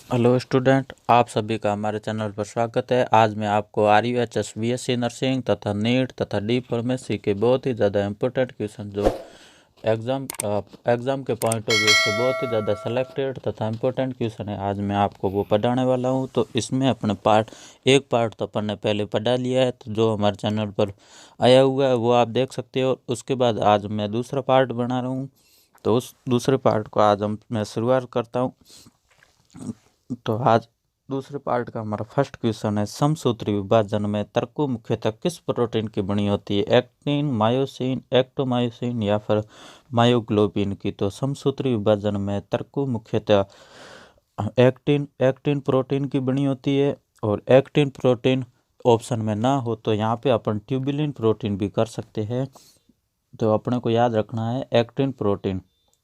Hello student, आप सभी का हमारे चैनल पर स्वागत है। आज मैं आपको RUHS BSc नर्सिंग तथा नीट तथा डी फार्मेसी के बहुत ही ज़्यादा इम्पोर्टेंट क्वेश्चन जो एग्ज़ाम के पॉइंट ऑफ व्यू से बहुत ही ज़्यादा सेलेक्टेड तथा इम्पोर्टेंट क्वेश्चन है, आज मैं आपको वो पढ़ाने वाला हूँ। तो इसमें अपने एक पार्ट तो अपन ने पहले पढ़ा लिया है, तो जो हमारे चैनल पर आया हुआ है वो आप देख सकते हो। उसके बाद आज मैं दूसरा पार्ट बना रहा हूँ, तो उस दूसरे पार्ट को आज मैं शुरुआत करता हूँ। तो आज दूसरे पार्ट का हमारा फर्स्ट क्वेश्चन है, समसूत्री विभाजन में तरकु मुख्यतः किस प्रोटीन की बनी होती है? एक्टिन, मायोसिन, एक्टोमायोसिन या फिर मायोग्लोबिन की। तो समसूत्री विभाजन में तरकु मुख्यतः एक्टिन प्रोटीन की बनी होती है। और एक्टिन प्रोटीन ऑप्शन में ना हो तो यहाँ पे अपन ट्यूबुलिन प्रोटीन भी कर सकते हैं। तो अपने को याद रखना है actin protein,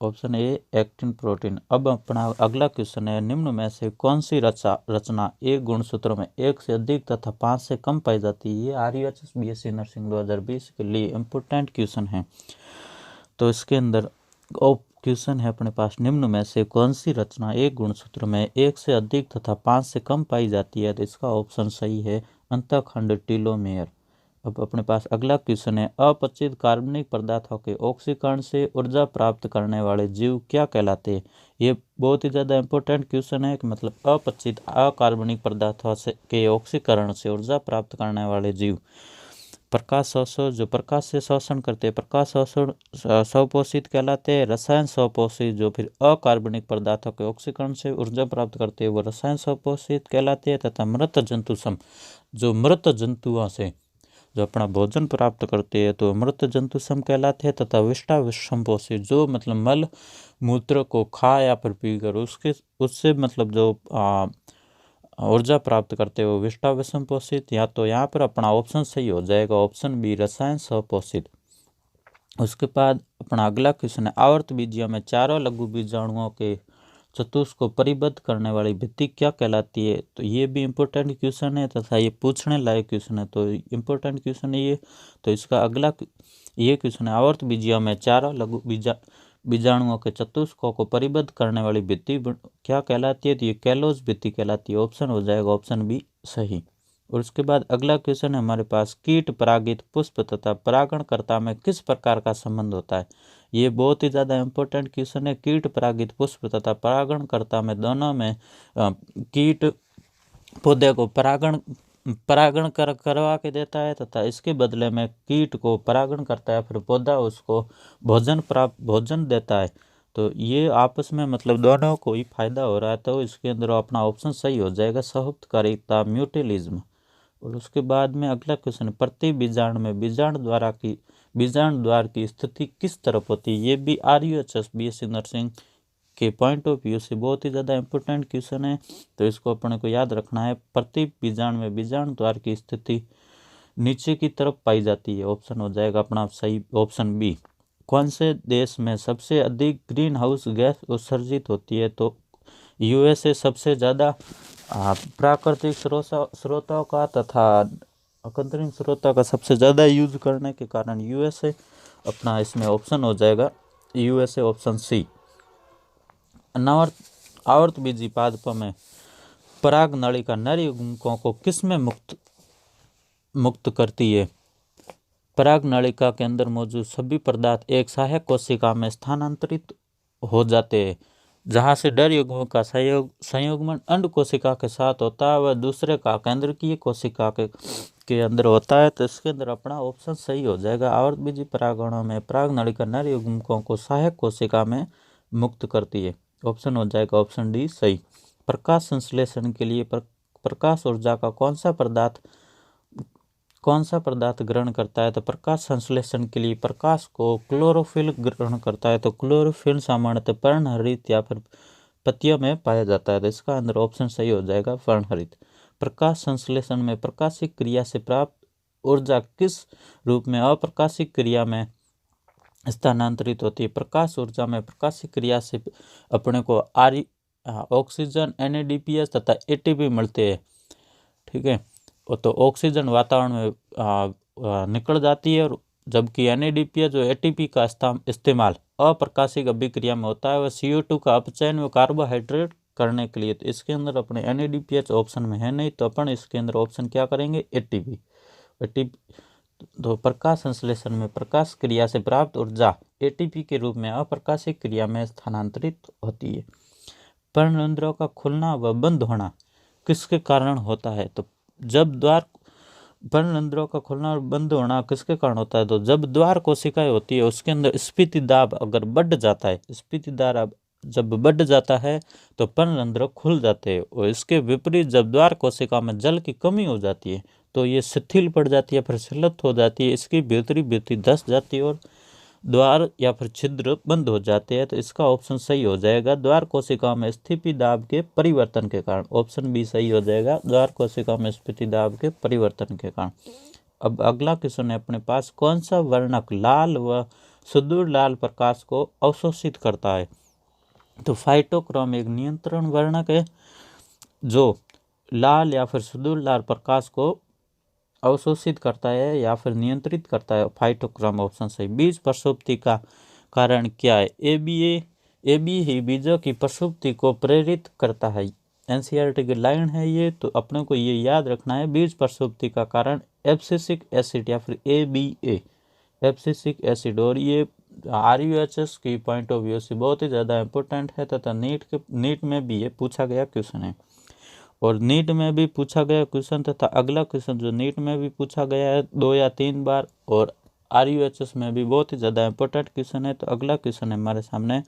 option A actin protein. अब अपना अगला क्वेश्चन है, निम्न में से कौन सी रचना एक गुणसूत्र में एक से अधिक तथा 5 से कम पाई जाती है? ये RUHS BSc नर्सिंग 2020 के लिए इम्पोर्टेंट क्वेश्चन है। तो इसके अंदर क्वेश्चन है अपने पास, निम्न में से कौन सी रचना एक गुणसूत्र में एक से अधिक तथा 5 से कम पाई जाती है? तो इसका ऑप्शन सही है अंतःखंड टीलोमेयर। अब अपने पास अगला क्वेश्चन है, अपचित कार्बनिक पदार्थों के ऑक्सीकरण से ऊर्जा प्राप्त करने वाले जीव क्या कहलाते हैं? ये बहुत ही ज़्यादा इंपॉर्टेंट क्वेश्चन है कि मतलब अपचित अकार्बनिक पदार्थों से के ऑक्सीकरण से ऊर्जा प्राप्त करने वाले जीव। प्रकाश शोषण, जो प्रकाश से शोषण करते हैं, प्रकाश शोषण स्वपोषित कहलाते हैं। रसायन स्वपोषित, जो फिर अकार्बनिक पदार्थों के ऑक्सीकरण से ऊर्जा प्राप्त करते हैं, वो रसायन स्वपोषित कहलाते हैं। तथा मृत जंतु सम, जो मृत जंतुओं से जो अपना भोजन प्राप्त करते हैं, तो मृत जंतु सम कहलाते हैं। तथा विष्टा विषमपोषी, जो मतलब मल मूत्र को खा या फिर पीकर उससे मतलब जो ऊर्जा प्राप्त करते हैं, वो विष्टा विषमपोषित। या तो यहाँ पर अपना ऑप्शन सही हो जाएगा, ऑप्शन बी रसायन स्वपोषित। उसके बाद अपना अगला क्वेश्चन है, आवर्त बीजियों में चारों लघु बीजाणुओं के चतुष्क को परिबद्ध करने वाली भित्ति क्या कहलाती है? तो ये भी इम्पोर्टेंट क्वेश्चन है तथा ये पूछने लायक क्वेश्चन है, तो इम्पोर्टेंट क्वेश्चन है ये। तो इसका अगला ये क्वेश्चन है, आवर्त बीजियों में चारों लघु बीजाणुओं के चतुष्कों को परिबद्ध करने वाली भित्ति क्या कहलाती है? तो ये कैलोज भित्ति कहलाती है, ऑप्शन हो जाएगा ऑप्शन बी सही। और उसके बाद अगला क्वेश्चन है हमारे पास, कीट परागित पुष्प तथा परागणकर्ता में किस प्रकार का संबंध होता है? ये बहुत ही ज़्यादा इंपॉर्टेंट क्वेश्चन है। कीट परागित पुष्प तथा परागणकर्ता में दोनों में कीट पौधे को परागण करवा के देता है तथा इसके बदले में कीट को परागण करता है, फिर पौधा उसको भोजन देता है। तो ये आपस में मतलब दोनों को ही फायदा हो रहा है, तो इसके अंदर अपना ऑप्शन सही हो जाएगा सहोपकारिता म्यूटिलिज्म। और उसके बाद में अगला क्वेश्चन, प्रति बीजाणु में बीजाणु द्वार की स्थिति किस तरफ होती है? ये भी RUHS BSc नर्सिंग के पॉइंट ऑफ व्यू से बहुत ही ज़्यादा इंपॉर्टेंट क्वेश्चन है, तो इसको अपने को याद रखना है। प्रति बीजाणु में बीजाणु द्वार की स्थिति नीचे की तरफ पाई जाती है, ऑप्शन हो जाएगा अपना सही ऑप्शन बी। कौन से देश में सबसे अधिक ग्रीन हाउस गैस उत्सर्जित होती है? तो USA सबसे ज़्यादा प्राकृतिक स्रोतों का तथा कृत्रिम स्रोतों का सबसे ज़्यादा यूज करने के कारण USA अपना इसमें ऑप्शन हो जाएगा USA ऑप्शन सी। आवर्त बीजी पादपों में पराग नलिका नर युग्मकों को किस में मुक्त करती है? पराग नलिका के अंदर मौजूद सभी पदार्थ एक सहायक कोशिका में स्थानांतरित हो जाते हैं। जहाँ से डर युग्मों का संयुग्मन अंड कोशिका के साथ होता है, वह दूसरे का केंद्रकीय कोशिका के अंदर होता है। तो इसके अंदर अपना ऑप्शन सही हो जाएगा, आवर्त बीजी परागणों में पराग नलिका नर युग्मकों को सहायक कोशिका में मुक्त करती है, ऑप्शन हो जाएगा ऑप्शन डी सही। प्रकाश संश्लेषण के लिए प्रकाश ऊर्जा का कौन सा पदार्थ ग्रहण करता है? तो प्रकाश संश्लेषण के लिए प्रकाश को क्लोरोफिल ग्रहण करता है। तो क्लोरोफिल सामान्यतः पर्णहरित या फिर पत्तियों में पाया जाता है, तो इसका अंदर ऑप्शन सही हो जाएगा पर्णहरित। प्रकाश संश्लेषण में प्रकाशिक क्रिया से प्राप्त ऊर्जा किस रूप में अप्रकाशिक क्रिया में स्थानांतरित होती है? प्रकाश ऊर्जा में प्रकाशिक क्रिया से अपने को ऑक्सीजन, NADPH तथा ATP मिलते हैं, ठीक है। तो ऑक्सीजन वातावरण में निकल जाती है, और जबकि NADPH जो ATP का इस्तेमाल अप्रकाशिक अभिक्रिया में होता है, वह CO2 का अपचयन व कार्बोहाइड्रेट करने के लिए, तो इसके अंदर अपने NADPH ऑप्शन में है नहीं, तो अपन इसके अंदर ऑप्शन क्या करेंगे, ATP। तो प्रकाश संश्लेषण में प्रकाश क्रिया से प्राप्त ऊर्जा ATP के रूप में अप्रकाशीय क्रिया में स्थानांतरित होती है। पर्णरंध्रों का खुलना व बंद होना किसके कारण होता है, तो जब पर्णरंध्रों का खुलना और बंद होना किसके कारण होता है, तो जब द्वार कोशिकाएं होती है उसके अंदर स्फीति दाब अगर बढ़ जाता है, स्फीति दाब जब बढ़ जाता है तो पर्णरंध्र खुल जाते हैं। और इसके विपरीत जब द्वार कोशिका में जल की कमी हो जाती है तो ये शिथिल पड़ जाती है, प्रसलित हो जाती है, इसकी भीतरी भित्ति धंस जाती है और द्वार या फिर छिद्र बंद हो जाते हैं। तो इसका ऑप्शन सही हो जाएगा, द्वार कोशिका में स्थिति दाब के परिवर्तन के कारण। ऑप्शन बी सही हो जाएगा, द्वार कोशिका में स्थिति दाब के परिवर्तन के कारण। अब अगला क्वेश्चन है अपने पास, कौन सा वर्णक लाल व सुदूर लाल प्रकाश को अवशोषित करता है, तो फाइटोक्रोम एक नियंत्रण वर्णक है जो लाल या फिर सुदूर लाल प्रकाश को अवशोषित करता है या फिर नियंत्रित करता है, फाइटोक्रोम ऑप्शन सही। बीज प्रसुप्ति का कारण क्या है, एबी ही बीजों की प्रसुप्ति को प्रेरित करता है। NCERT की लाइन है ये, तो अपने को ये याद रखना है, बीज प्रसुप्ति का कारण एब्सिसिक एसिड या फिर ABA एब्सिसिक एसिड। और ये RUHS की पॉइंट ऑफ व्यू से बहुत ही ज़्यादा इंपॉर्टेंट है तथा नीट में भी ये पूछा गया क्वेश्चन है। और नीट में भी पूछा गया क्वेश्चन तथा अगला क्वेश्चन जो नीट में भी पूछा गया है 2 या 3 बार और RUHS में भी बहुत ही ज़्यादा इंपॉर्टेंट क्वेश्चन है। तो अगला क्वेश्चन है हमारे सामने,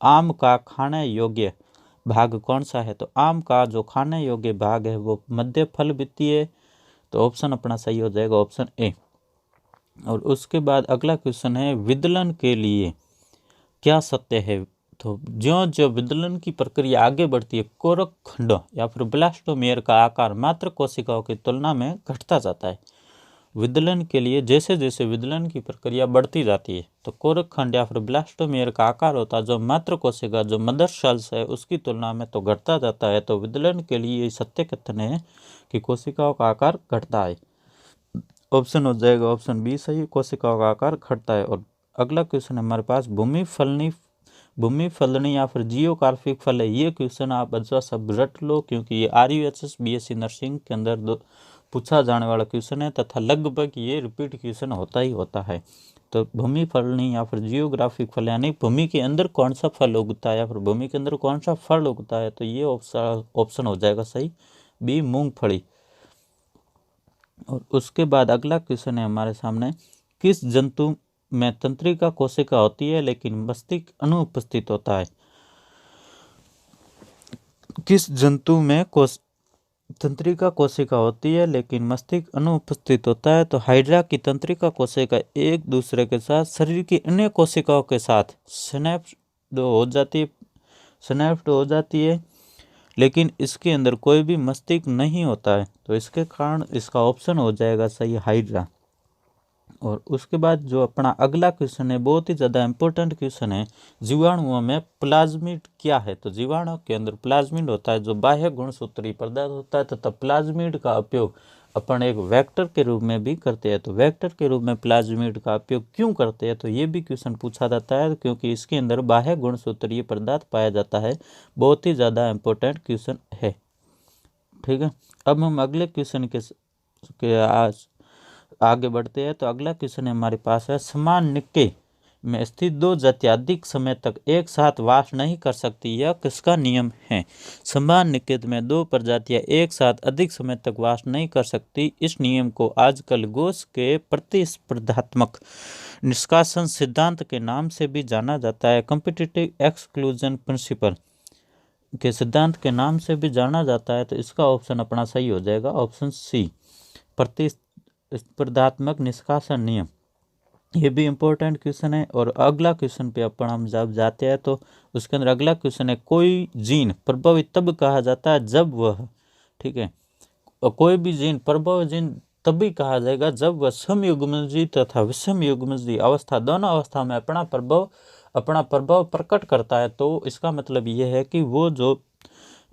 आम का खाने योग्य भाग कौन सा है, तो आम का जो खाने योग्य भाग है वो मध्य फल भित्ति है, तो ऑप्शन अपना सही हो जाएगा ऑप्शन ए। और उसके बाद अगला क्वेश्चन है, विदलन के लिए क्या सत्य है, तो ज्यों ज्यों विदलन की प्रक्रिया आगे बढ़ती है कोरक खंड या फिर ब्लास्टोमेयर का आकार मात्र कोशिकाओं की तुलना में घटता जाता है। विदलन के लिए जैसे जैसे विदलन की प्रक्रिया बढ़ती जाती है तो कोरक खंड या फिर ब्लास्टोमेयर का आकार होता है जो मात्र कोशिका जो मदर सेल्स है उसकी तुलना में तो घटता जाता है। तो विदलन के लिए ये सत्य कथन है कि कोशिकाओं का आकार घटता है, ऑप्शन हो जाएगा ऑप्शन बी सही, कोशिकाओं का आकार घटता है। और अगला क्वेश्चन है हमारे पास, भूमि फलनी या फिर जियोकार्पिक फल है, ये क्वेश्चन आप अच्छा सब रट लो क्योंकि ये RUHS BSc नर्सिंग के अंदर पूछा जाने वाला क्वेश्चन है तथा लगभग ये रिपीट क्वेश्चन होता ही होता है। तो भूमि फलनी या फिर जियोग्राफिक फल यानी भूमि के अंदर कौन सा फल उगता है या फिर भूमि के अंदर कौन सा फल उगता है, तो ये ऑप्शन हो जाएगा सही बी, मूंगफली। और उसके बाद अगला क्वेश्चन है हमारे सामने, किस जंतु में तंत्रिका कोशिका होती है लेकिन मस्तिष्क अनुपस्थित होता है, किस जंतु में तंत्रिका कोशिका होती है लेकिन मस्तिष्क अनुपस्थित होता है, तो हाइड्रा की तंत्रिका कोशिका एक दूसरे के साथ शरीर की अन्य कोशिकाओं के साथ स्नैप्ड हो जाती है लेकिन इसके अंदर कोई भी मस्तिष्क नहीं होता है, तो इसके कारण इसका ऑप्शन हो जाएगा सही हाइड्रा। और उसके बाद जो अपना अगला क्वेश्चन है बहुत ही ज़्यादा इंपॉर्टेंट क्वेश्चन है, जीवाणुओं में प्लाज्मिड क्या है, तो जीवाणु के अंदर प्लाज्मिड होता है जो बाह्य गुणसूत्री पदार्थ होता है तथा प्लाज्मिड का उपयोग अपन एक वेक्टर के रूप में भी करते हैं। तो वेक्टर के रूप में प्लाज्मिड का उपयोग क्यों करते हैं, तो ये भी क्वेश्चन पूछा जाता है क्योंकि इसके अंदर बाह्य गुणसूत्रीय पदार्थ पाया जाता है, बहुत ही ज़्यादा इंपॉर्टेंट क्वेश्चन है। ठीक है, अब हम अगले क्वेश्चन के आज आगे बढ़ते हैं। तो अगला क्वेश्चन हमारे पास है, समान निक्के में स्थित दो जातियां अधिक समय तक एक साथ वास नहीं कर सकती, यह किसका नियम है। समान निकेत में दो प्रजातियां एक साथ अधिक समय तक वास नहीं कर सकती, इस नियम को आजकल गोस के प्रतिस्पर्धात्मक निष्कासन सिद्धांत के नाम से भी जाना जाता है, कॉम्पिटिटिव एक्सक्लूजन प्रिंसिपल के सिद्धांत के नाम से भी जाना जाता है। तो इसका ऑप्शन अपना सही हो जाएगा ऑप्शन सी, प्रतिस्पर्धात्मक निष्कासन नियम। ये भी इम्पोर्टेंट क्वेश्चन है। और अगला क्वेश्चन पे अपन हम जब जाते हैं तो उसके अंदर अगला क्वेश्चन है, कोई जीन प्रभावित तब कहा जाता है जब वह, ठीक है, और कोई भी जीन प्रभावित जीन तभी कहा जाएगा जब वह समयुग्मजी तथा विषमयुग्मजी अवस्था दोनों अवस्था में अपना प्रभाव प्रकट करता है। तो इसका मतलब ये है कि वो जो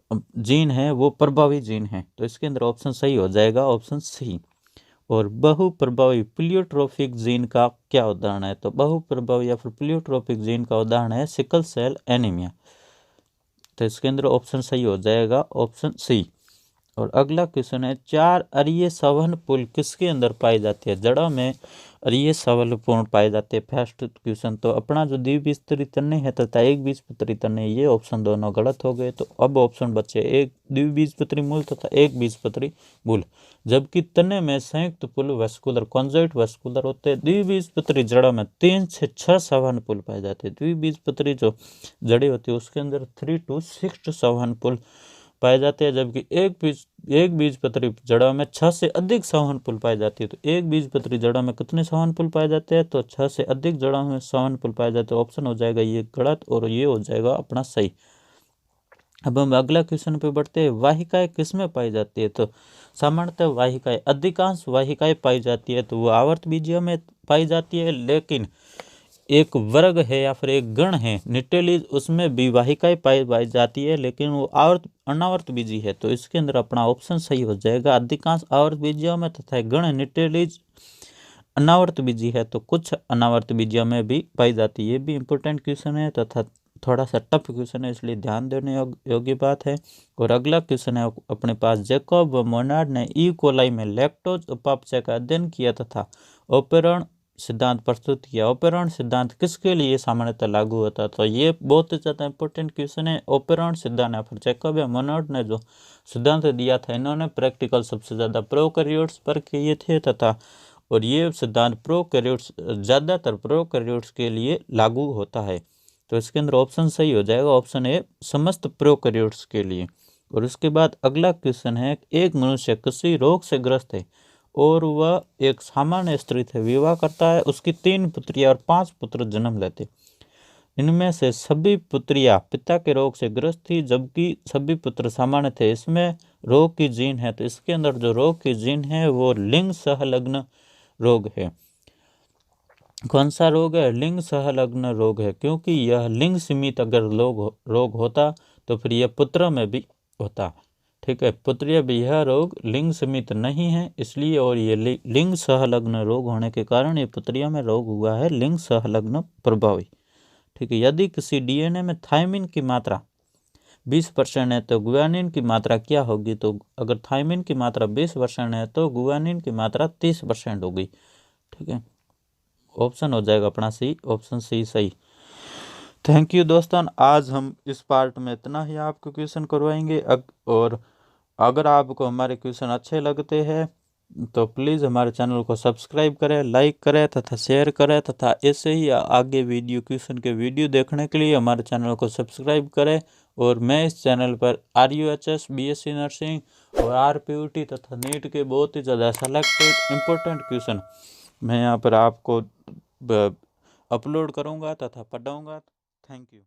जीन है वो प्रभावी जीन है, तो इसके अंदर ऑप्शन सही हो जाएगा ऑप्शन सी। और बहुप्रभावी प्लियोट्रोपिक जीन का क्या उदाहरण है, तो बहुप्रभावी या फिर प्लियोट्रोपिक जीन का उदाहरण है सिकल सेल एनीमिया। तो इसके अंदर ऑप्शन सही हो जाएगा ऑप्शन सी। और अगला क्वेश्चन है, 4 अरीय संवहन पुल किसके अंदर पाई जाती है? जड़ा में अरीय संवहन पुल पाए जाते हैं। फर्स्ट क्वेश्चन तो अपना जो द्विबीजपत्री तने है तथा एक बीजपत्री तने, ये ऑप्शन दोनों गलत हो गए। तो अब ऑप्शन बचे एक द्विबीजपत्री मूल तथा एक बीजपत्री मूल, जबकि तने में संयुक्त पुल वेस्कुलर कॉन्जॉइंट वेस्कुलर होते हैं। द्विबीजपत्री जड़ा में 3 से 6 संवहन पुल पाए जाते हैं। द्विबीजपत्री जो जड़ी होती है उसके अंदर 3 to 6 संवहन पुल पाए जाते हैं, जबकि एक बीजपत्री जड़ा में 6 से अधिक संवहन पुल पाए जाती है। तो एक बीजपत्री जड़ा में कितने संवहन पुल पाए जाते हैं? तो 6 से अधिक जड़ा में संवहन पुल पाए जाते हैं। ऑप्शन हो जाएगा ये गलत और ये हो जाएगा अपना सही। अब हम अगला क्वेश्चन पे बढ़ते हैं, वाहिकाएं किसमें पाई जाती है? तो सामान्यतः वाहिकाएं, अधिकांश वाहिकाएं पाई जाती है तो वो आवर्त बीजीय में पाई जाती है, लेकिन एक वर्ग है या फिर एक गण है निटेलिज, उसमें भी वाहिकाएं पाई जाती है, लेकिन वो अनावर्त बीजी है। तो इसके अंदर अपना ऑप्शन सही हो जाएगा, अधिकांश आवर्त बीजियों में तथा गण निटेलिज अनावर्त बीजी है तो कुछ अनावर्त बीजियों में भी पाई जाती है। ये भी इंपॉर्टेंट क्वेश्चन है तथा थोड़ा सा टफ क्वेश्चन है, इसलिए ध्यान देने योग्य बात है। और अगला क्वेश्चन है अपने पास, जैकब व मोनार्ड ने ई कोलाई में लैक्टोज उपापचय का अध्ययन किया तथा ऑपेरण सिद्धांत प्रस्तुत किया। ऑपेरण सिद्धांत किसके लिए सामान्यतः लागू होता है? तो ये बहुत ही ज़्यादा इंपॉर्टेंट क्वेश्चन है। ऑपेरण सिद्धांत या फिर जैकब या मोनार्ड ने जो सिद्धांत दिया था, इन्होंने प्रैक्टिकल सबसे ज़्यादा प्रोकैरियोट्स पर किए थे तथा और ये सिद्धांत प्रोकैरियोट्स, ज़्यादातर प्रोकैरियोट्स के लिए लागू होता है। तो इसके अंदर ऑप्शन सही हो जाएगा ऑप्शन ए, समस्त प्रोकैरियोट्स के लिए। और उसके बाद अगला क्वेश्चन है, एक मनुष्य किसी रोग से ग्रस्त है और वह एक सामान्य स्त्री से विवाह करता है, उसकी 3 पुत्रियां और 5 पुत्र जन्म लेते। इनमें से सभी पुत्रियां पिता के रोग से ग्रस्त थी, जबकि सभी पुत्र सामान्य थे। इसमें रोग की जीन है, तो इसके अंदर जो रोग की जीन है वो लिंग सहलग्न रोग है। कौन सा रोग है? लिंग सहलग्न रोग है, क्योंकि यह लिंग सीमित अगर रोग होता तो फिर यह पुत्र में भी होता। ठीक है, पुत्रिया भी यह रोग लिंग सीमित नहीं है इसलिए, और ये लिंग सहलग्न रोग होने के कारण ये पुत्रिया में रोग हुआ है लिंग सहलग्न प्रभावी। ठीक है, यदि किसी डीएनए में थायमिन की मात्रा 20% है तो गुआनिन की मात्रा क्या होगी? तो अगर थायमिन की मात्रा 20% है तो गुआनिन की मात्रा 30% होगी। ठीक है, ऑप्शन हो जाएगा अपना सी, ऑप्शन सी सही। थैंक यू दोस्तों, आज हम इस पार्ट में इतना ही आपको क्वेश्चन करवाएंगे। और अगर आपको हमारे क्वेश्चन अच्छे लगते हैं तो प्लीज़ हमारे चैनल को सब्सक्राइब करें, लाइक करें तथा शेयर करें तथा ऐसे ही आगे क्वेश्चन के वीडियो देखने के लिए हमारे चैनल को सब्सक्राइब करें। और मैं इस चैनल पर RUHS, BSc नर्सिंग और RPUT तथा नीट के बहुत ही ज़्यादा सेलेक्टेड इम्पोर्टेंट क्वेश्चन मैं यहाँ पर आपको अपलोड करूँगा तथा पढ़ाऊँगा। Thank you.